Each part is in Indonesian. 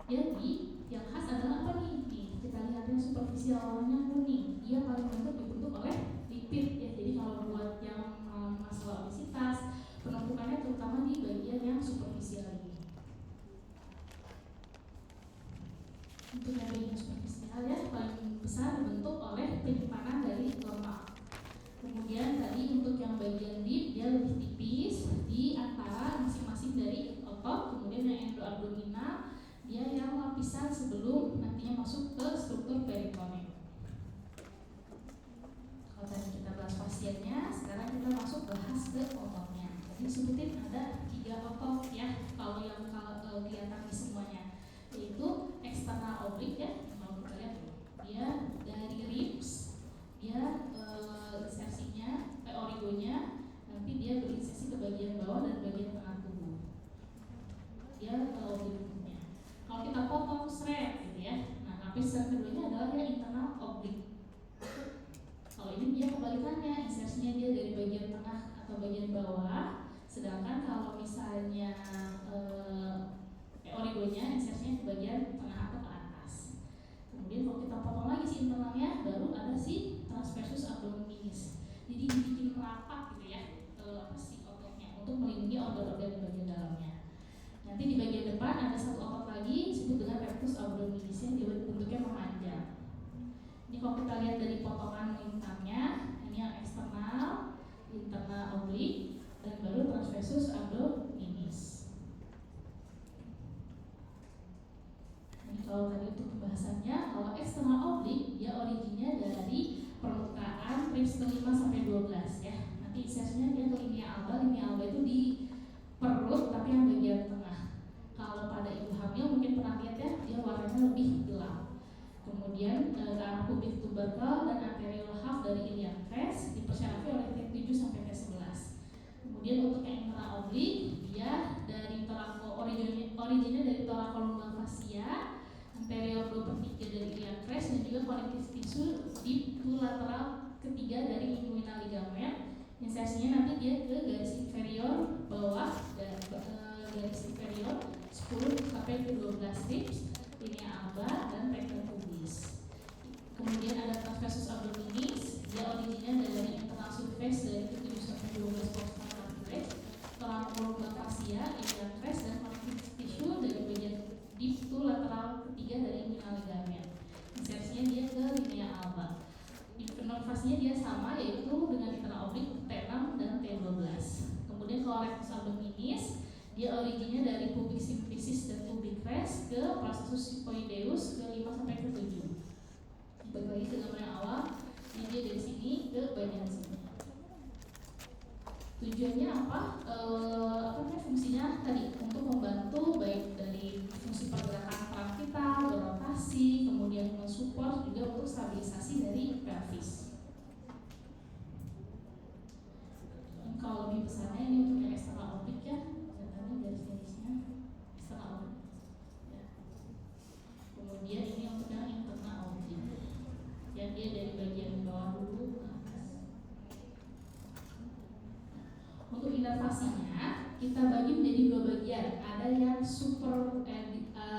Jadi yang khas adalah apa nih? Kita lihat yang superficial awalnya kuning, dia paling banyak dibentuk oleh lipid ya. Jadi kalau buat yang masalah obesitas, penumpukannya terutama di bagian yang superficial ini. Untuk yang bagian superficial ya paling besar dibentuk oleh penyimpanan dari lemak. Kemudian tadi untuk yang bagian deep dia lebih tipis di antara masing-masing dari otot. Kemudian yang endoabdominal dia yang lapisan sebelum nantinya masuk ke struktur peritoneum. Kalau tadi kita bahas pasiennya, sekarang kita masuk bahas ke ototnya. Tadi sebutin ada 3 otot ya, kalau yang kelihatan di semuanya, yaitu eksternal oblik ya. Kalau kita lihat dia dari ribs, dia insersinya origonya nanti dia berinsersi ke bagian bawah dan bagian tengah tubuh. Dia obliknya. Kalau kita potong seret gitu ya. Nah, lapisan keduanya adalah yang internal oblik. Kalau ini dia kebalikannya, insersinya dia dari bagian tengah atau bagian bawah, sedangkan kalau misalnya origonya insersinya ke bagian tengah atau ke atas. Kemudian kalau kita potong lagi si internalnya, baru ada si transversus abdominis. Jadi dibikin merapat gitu ya, si ototnya untuk melindungi organ-organ di bagian dalamnya. Nanti di bagian depan ada satu otot lagi disebut dengan rectus abdominis yang bentuknya memanjang. Ini kalau kita lihat dari potongan lintangnya, ini yang eksternal, internal oblik, dan baru transversus abdominis. Ini kalau tadi untuk pembahasannya, kalau eksternal oblik dia originnya dari permukaan ribs ke-5 sampai 12 ya. Nanti insersinya dia ke linea alba itu di perut tapi yang bagian tengah. Kalau pada ibu hamil mungkin pernah lihat ya, dia warnanya lebih gelap. Kemudian ke arah pubis tubercle dan anterior half dari iliac crest dipersyarafi oleh T7 sampai T11. Kemudian untuk yang internal oblik dia dari originnya dari thoracolumbar fascia, anterior 2/3 dari iliac crest dan juga connective tissue di lateral ketiga dari inguinal ligament. Insersinya nanti dia ke garis inferior bawah dan garis inferior 10 sampai ke 12 ribs, linea alba dan rectum pubis. Kemudian ada transversus abdominis, dia originnya dari internal surface dari 7 sampai 12 postal cartilage, thoracolumbar fascia, iliac crest dan connective tissue dari bagian deep to lateral ketiga dari inguinal ligament. Insersinya dia ke linea alba. Inervasinya dia sama yaitu dengan internal oblik T6 dan T12. Kemudian kalau rectus abdominis dia originnya dari pubic symphysis dan pubic crest ke processus siphoideus ke 5 sampai ke 7. Balik lagi ke gambar yang awal, ini dia dari sini ke bagian sini. Tujuannya apa? Fungsinya tadi untuk membantu baik dari fungsi pergerakan peran kita, berotasi, kemudian mensupport juga untuk stabilisasi dari pelvis. Ini kalau lebih besarnya ini untuk yang eksternal oblik ya, kelihatannya garis-garisnya eksternal oblik. Ya. Kemudian ini untuk yang internal oblik, yang dia dari bagian bawah dulu ke atas. Untuk inervasinya kita bagi menjadi 2 bagian. Ada yang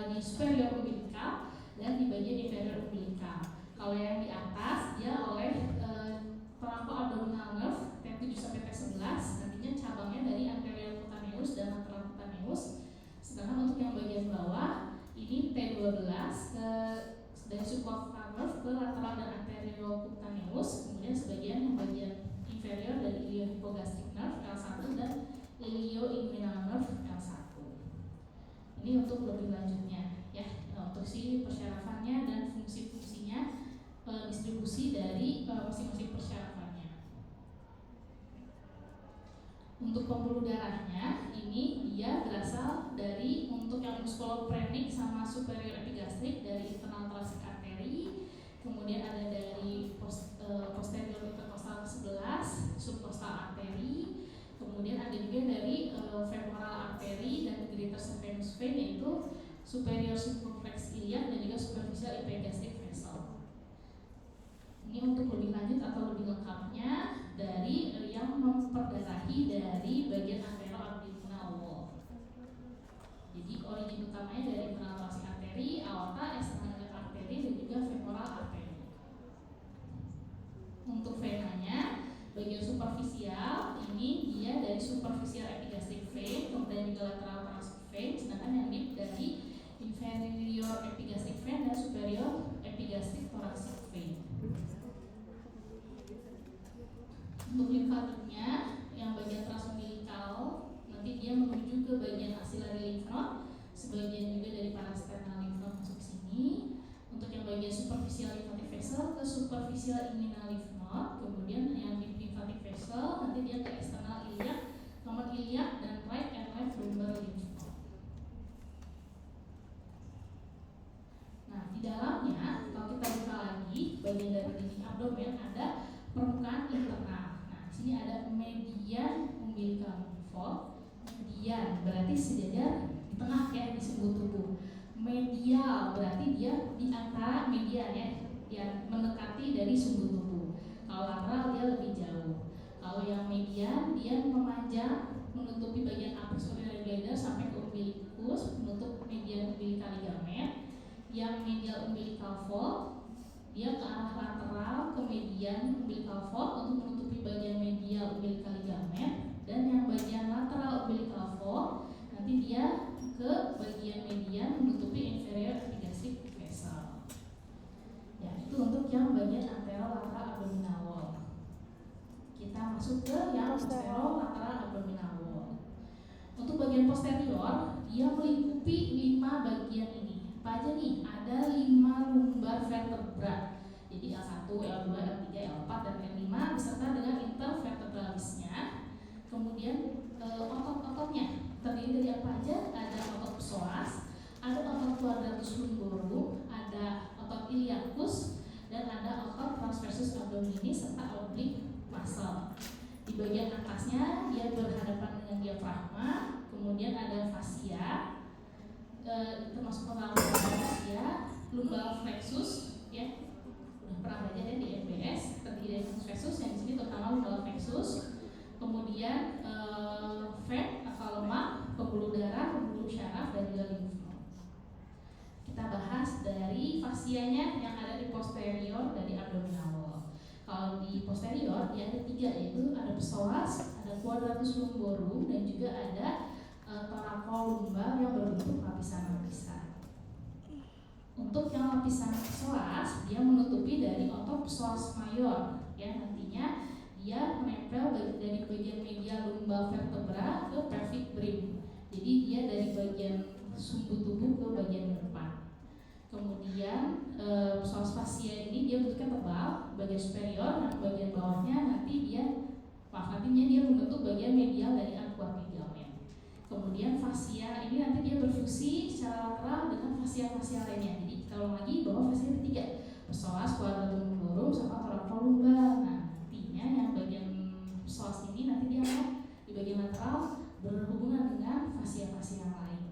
di superior umbilical dan di bagian inferior umbilical. Kalau yang di atas dia oleh thoracoabdominal nerve T7 sampai T11, nantinya cabangnya dari anterior cutaneus dan lateral cutaneus. Sedangkan untuk yang bagian bawah ini T12 dari subclavicular nerve ke lateral dan anterior cutaneus, kemudian sebagian yang bagian inferior dari iliohypogastric nerve L1 dan ilioinguinal nerve L1. Ini untuk lebih lanjutnya ya, untuk si persyarafannya dan fungsi-fungsinya, distribusi dari masing-masing persyarafannya. Untuk pembuluh darahnya ini dia berasal dari untuk yang musculophrenic sama superior epigastrik dari internal thoracic artery, kemudian ada dari posterior intercostal 11 subcostal artery, kemudian ada juga dari femoral artery dan greater saphenous vein yaitu superior circumflex iliac dan juga superficial epigastric vessel. Ini untuk lebih lanjut atau lebih lengkapnya dari yang memperdarahi dari bagian anterior abdominal wall. Jadi origin utamanya dari internal thoracic artery arteri, aorta, eksternal iliac arteri, dan juga femoral arteri. Untuk venanya, bagian superficial ini dia dari superficial epigastric vein, kemudian juga lateral thoracic vein, sedangkan yang deep dari inferior epigastric vein dan superior epigastric thoracic vein. Untuk limfatiknya, yang bagian transumbilical nanti dia menuju ke bagian axillary lymph node, sebagian juga dari parasternal lymph node masuk sini. Untuk yang bagian superficial lymphatic vessel ke superficial inguinal lymph node, kemudian yang deep lymphatic vessel nanti dia ke external iliac, common iliac, dan right and left lumbar lymph node. Nah, di dalamnya kalau kita buka lagi bagian dari dinding abdomen ada permukaan internal. Nah, di sini ada median umbilical fold. Median berarti sejajar di tengah ya di sumbu tubuh. Medial berarti dia di antara median ya, yang mendekati dari sumbu tubuh. Kalau lateral dia lebih jauh. Kalau yang median dia memanjang menutupi bagian apex urinary bladder sampai ke umbilicus, menutup median umbilical ligament. Yang medial umbilical fold dia ke arah lateral ke median umbilical fold untuk menutupi bagian medial umbilical ligament. Dan yang bagian lateral umbilical fold nanti dia ke bagian median menutupi inferior epigastric vessel. Ya, itu untuk yang bagian anterolateral abdominal wall. Kita masuk ke yang posterolateral abdominal wall. Untuk bagian posterior, dia melingkupi 5 bagian ini. Apa aja nih? Ada 5 lumbar vertebra. Jadi L1, L2, L3, L4, dan L5 beserta dengan intervertebralisnya. Kemudian otot-ototnya terdiri dari apa aja? Ada otot psoas, ada otot quadratus lumborum, ada otot iliacus, dan ada otot transversus abdominis serta oblique muscle. Di bagian atasnya dia berhadapan dengan diafragma, kemudian ada fascia, termasuk pengaruh fascia, lumbal flexus, ya udah pernah belajar ya di MBS, terdiri dari flexus yang di sini terutama lumbal flexus. Kemudian fat atau lemak, pembuluh darah, pembuluh syaraf, dan juga lymph node. Kita bahas dari fascianya yang ada di posterior dari abdominal wall. Kalau di posterior dia ada 3, yaitu ada psoas, ada quadratus lumborum, dan juga ada thoracolumbar yang berbentuk lapisan-lapisan. Untuk yang lapisan psoas dia menutupi dari otot psoas mayor, ya nantinya dia menempel dari bagian medial lumbal vertebra ke pelvic brim. Jadi dia dari bagian sumbu tubuh ke bagian depan. Kemudian psoas fascia ini dia bentuknya tebal, bagian superior, dan bagian bawahnya nantinya dia membentuk bagian medial dari aquatic ligament. Kemudian fascia ini nanti dia berfungsi secara lateral dengan fascia-fascia lainnya. Jadi kalau lagi bahwa fascia ada 3, psoas, quadratus lumborum, sama thoracolumbar. Nah, yang bagian psoas ini nanti dia akan di bagian lateral berhubungan dengan fascia-fascia yang lain.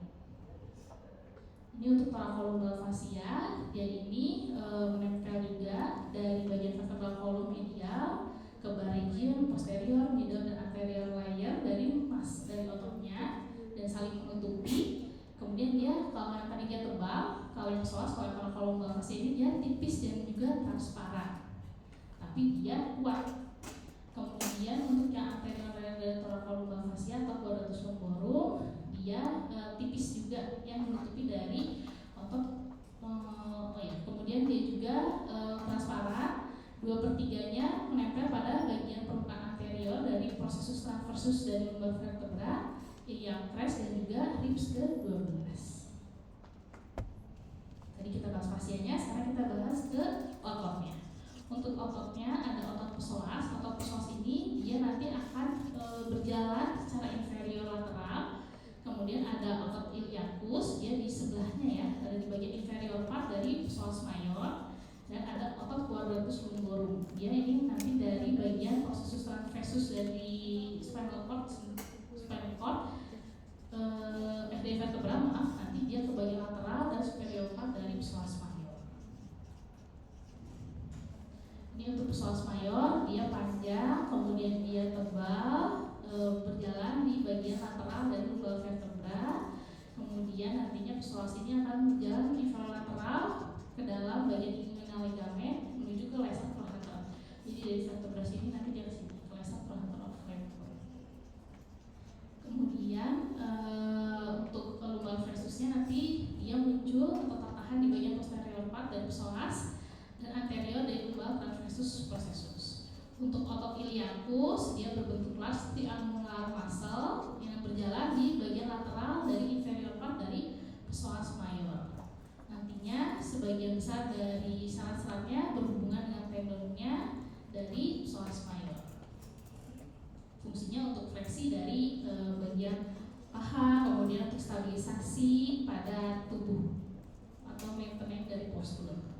Ini untuk thoracolumbar fascia, dia ini menempel juga dari bagian vertebral column medial ke baregion posterior, middle, dan anterior layer dari ototnya dan saling menutupi. Kemudian dia kalau yang tadi dia tebal, kalau yang psoas, kalau yang thoracolumbar fascia ini dia tipis dan juga transparan, tapi dia kuat. Kemudian untuk yang anterior dari thoracolumbar fascia atau quadratus lumborum dia tipis juga yang menutupi dari otot. Kemudian dia juga transparan, 2/3-nya menempel pada bagian permukaan anterior dari processus transversus dari lumbar vertebra, iliac crest, dan juga ribs ke-12. Tadi kita bahas fascianya, sekarang kita bahas ke ototnya. Untuk ototnya ada otot psoas. Otot psoas ini dia nanti akan berjalan secara inferior lateral. Kemudian ada otot iliacus, dia di sebelahnya ya, ada di bagian inferior part dari psoas mayor. Dan ada otot quadratus lumborum. Dia ini nanti dari bagian processus transversus dari spinal cord, FD vertebra, nanti dia ke bagian lateral dan superior part dari psoas mayor. Ini untuk psoas mayor, dia panjang, kemudian dia tebal, berjalan di bagian lateral dari lumbal vertebra. Kemudian nantinya psoas ini akan berjalan inferolateral ke dalam bagian inguinal ligamen menuju ke lesser prohater. Jadi dari vertebrasi ini nanti dia ke sini ke lesser prohater of Frankfurt. Kemudian untuk lumbar flexusnya nanti dia muncul atau tertahan di bagian posterior part dari psoas dan anterior dari lumbar transversus processus. Untuk otot iliacus dia berbentuk large triangular muscle yang berjalan di bagian lateral dari inferior part dari psoas major. Nantinya sebagian besar dari serat-seratnya berhubungan dengan tendonnya dari psoas major. Fungsinya untuk fleksi dari bagian paha, kemudian untuk stabilisasi pada tubuh atau maintenance dari postur.